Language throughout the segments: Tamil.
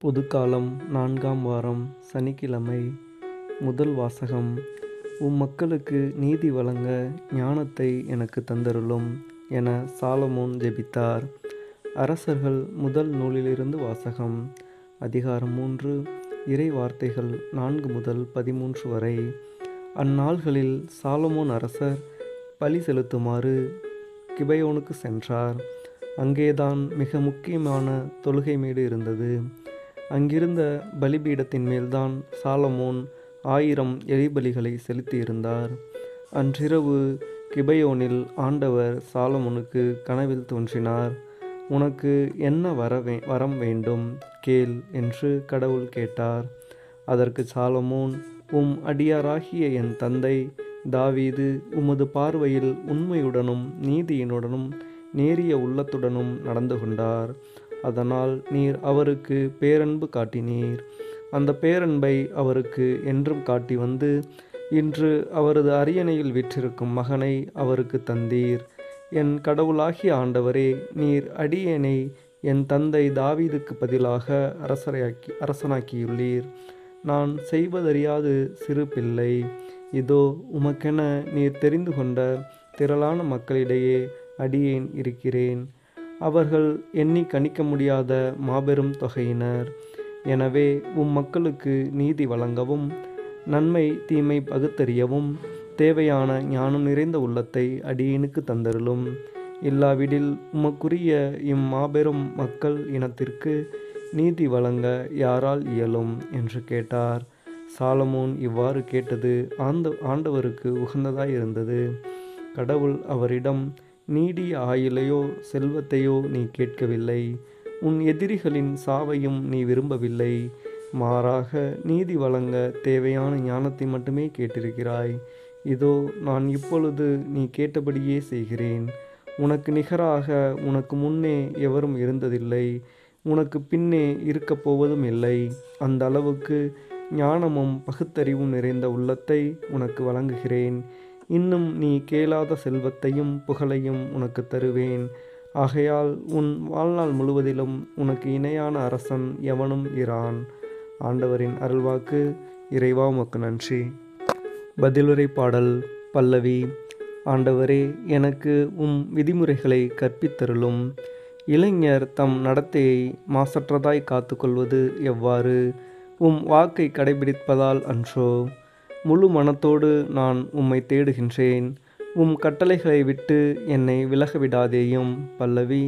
பொதுக்காலம் 4ஆம் வாரம் சனிக்கிழமை. முதல் வாசகம். மக்களுக்கு நீதி வழங்க ஞானத்தை எனக்கு தந்தருளும் என சாலமோன் ஜெபித்தார். அரசர்கள் முதல் நூலிலிருந்து வாசகம். அதிகாரம் 3. இறை வார்த்தைகள் 4 முதல் 13 வரை. அந்நாள்களில் சாலமோன் அரசர் பலி செலுத்துமாறு கிபெயோனுக்கு சென்றார். அங்கேதான் மிக முக்கியமான தொழுகை மேடு இருந்தது. அங்கிருந்த பலிபீடத்தின் மேல்தான் சாலமோன் 1000 எரிபலிகளை செலுத்தியிருந்தார். அன்றிரவு கிபெயோனில் ஆண்டவர் சாலமோனுக்கு கனவில் தோன்றினார். உனக்கு என்ன வரம் வேண்டும் கேள் என்று கடவுள் கேட்டார். அதற்கு சாலமோன், உம் அடியாராகிய என் தந்தை தாவீது உமது பார்வையில் உண்மையுடனும் நீதியினுடனும் நேரிய உள்ளத்துடனும் நடந்து கொண்டார். அதனால் நீர் அவருக்கு பேரன்பு காட்டினீர். அந்த பேரன்பை அவருக்கு என்றும் காட்டி வந்து இன்று அவரது அரியணையில் வீற்றிருக்கும் மகனை அவருக்கு தந்தீர். என் கடவுளாகிய ஆண்டவரே, நீர் அடியேனை என் தந்தை தாவீதுக்கு பதிலாக அரசனாக்கியுள்ளீர். நான் செய்வதறியாது சிறு பிள்ளை. இதோ உமக்கென நீர் தெரிந்து கொண்ட திரளான மக்களிடையே அடியேன் இருக்கிறேன். அவர்கள் எண்ணி கணிக்க முடியாத மாபெரும் தொகையினர். எனவே மக்களுக்கு நீதி வழங்கவும் நன்மை தீமை பகுத்தறியவும் தேவையான ஞானம் நிறைந்த உள்ளத்தை அடியேனுக்கு தந்தருளும். இல்லாவிடில் உமக்குரிய இம்மாபெரும் மக்கள் இனத்திற்கு நீதி வழங்க யாரால் இயலும் என்று கேட்டார். சாலமோன் இவ்வாறு கேட்டது ஆண்டவருக்கு உகந்ததாயிருந்தது. கடவுள் அவரிடம், நீடிய ஆயுளையோ செல்வத்தையோ நீ கேட்கவில்லை, உன் எதிரிகளின் சாவையும் நீ விரும்பவில்லை. மாறாக நீதி வழங்க தேவையான ஞானத்தை மட்டுமே கேட்டிருக்கிறாய். இதோ நான் இப்பொழுது நீ கேட்டபடியே செய்கிறேன். உனக்கு நிகராக உனக்கு முன்னே எவரும் இருந்ததில்லை, உனக்கு பின்னே இருக்கப் போவதும் இல்லை. அந்த அளவுக்கு ஞானமும் பகுத்தறிவும் நிறைந்த உள்ளத்தை உனக்கு வழங்குகிறேன். இன்னும் நீ கேளாத செல்வத்தையும் புகழையும் உனக்கு தருவேன். ஆகையால் உன் வாழ்நாள் முழுவதிலும் உனக்கு இணையான அரசன் எவனும் இரான். ஆண்டவரின் அருள்வாக்கு. இறைவா உமக்கு நன்றி. பதிலுரை பாடல். பல்லவி. ஆண்டவரே, எனக்கு விதிமுறைகளை கற்பித்தருளும். இளைஞர் தம் நடத்தையை மாசற்றதாய் காத்து கொள்வது எவ்வாறு? வாக்கை கடைபிடிப்பதால் அன்றோ? முழு மனத்தோடு நான் உம்மை தேடுகின்றேன். கட்டளைகளை விட்டு என்னை விலகவிடாதேயும். பல்லவி.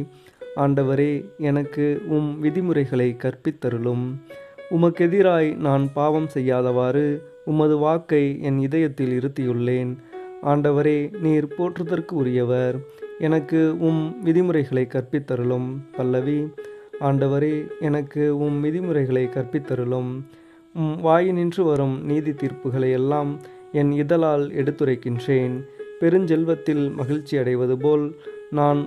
ஆண்டவரே, எனக்கு விதிமுறைகளை கற்பித்தருளும். உமக்கெதிராய் நான் பாவம் செய்யாதவாறு உமது வாக்கை என் இதயத்தில் இருத்தியுள்ளேன். ஆண்டவரே, நீர் போற்றுதற்கு உரியவர். எனக்கு விதிமுறைகளை கற்பித்தருளும். பல்லவி. ஆண்டவரே, எனக்கு விதிமுறைகளை கற்பித்தருளும். வாயினின்று வரும் நீதி தீர்ப்புகளை எல்லாம் என் இதழால் எடுத்துரைக்கின்றேன். பெருஞ்செல்வத்தில் மகிழ்ச்சி அடைவது போல் நான்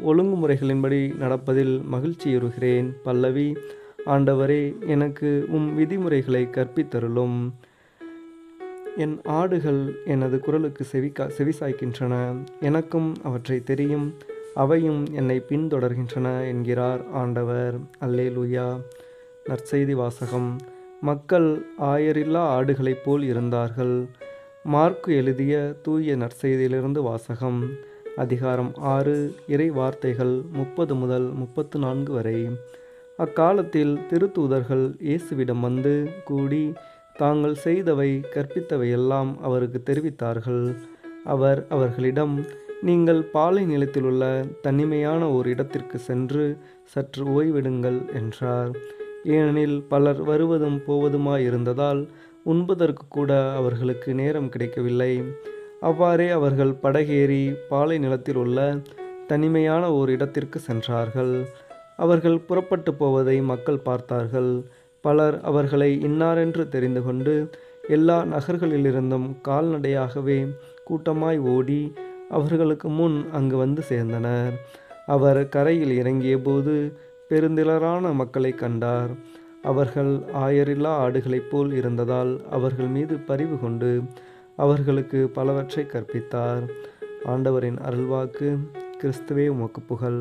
ஒழுங்குமுறைகளின்படி நடப்பதில் மகிழ்ச்சியுறுகிறேன். பல்லவி. ஆண்டவரே, எனக்கு விதிமுறைகளை கற்பித்தருளும். என் ஆடுகள் எனது குரலுக்கு செவிசாய்க்கின்றன. எனக்கும் அவற்றை தெரியும், அவையும் என்னை பின்தொடர்கின்றன என்கிறார் ஆண்டவர். அல்லேலூயா. நற்செய்தி வாசகம். மக்கள் ஆயரில்லா ஆடுகளைப் போல் இருந்தார்கள். மார்க்கு எழுதிய தூய நற்செய்தியிலிருந்து வாசகம். அதிகாரம் 6. இறை வார்த்தைகள் 30 முதல் 34 வரை. அக்காலத்தில் திருத்தூதர்கள் இயேசுவிடம் வந்து கூடி தாங்கள் செய்தவை கற்பித்தவையெல்லாம் அவருக்கு தெரிவித்தார்கள். அவர் அவர்களிடம், நீங்கள் பாலை நிலத்திலுள்ள தனிமையான ஓர் இடத்திற்கு சென்று சற்று ஓய்வெடுங்கள் என்றார். ஏனெனில் பலர் வருவதும் போவதுமாயிருந்ததால் உண்பதற்கு கூட அவர்களுக்கு நேரம் கிடைக்கவில்லை. அவ்வாறே அவர்கள் படகேறி பாலை நிலத்தில் உள்ள தனிமையான ஓர் இடத்திற்கு சென்றார்கள். அவர்கள் புறப்பட்டு போவதை மக்கள் பார்த்தார்கள். பலர் அவர்களை இன்னாரென்று தெரிந்து கொண்டு எல்லா நகர்களிலிருந்தும் கால்நடையாகவே கூட்டமாய் ஓடி அவர்களுக்கு முன் அங்கு வந்து சேர்ந்தனர். அவர் கரையில் இறங்கிய போது பெருந்திரளான மக்களை கண்டார். அவர்கள் ஆயரில்லா ஆடுகளைப் போல் இருந்ததால் அவர்கள் மீது பரிவு கொண்டு அவர்களுக்கு பலவற்றை கற்பித்தார். ஆண்டவரின் அருள்வாக்கு. கிறிஸ்துவே உமக்கு புகழ்.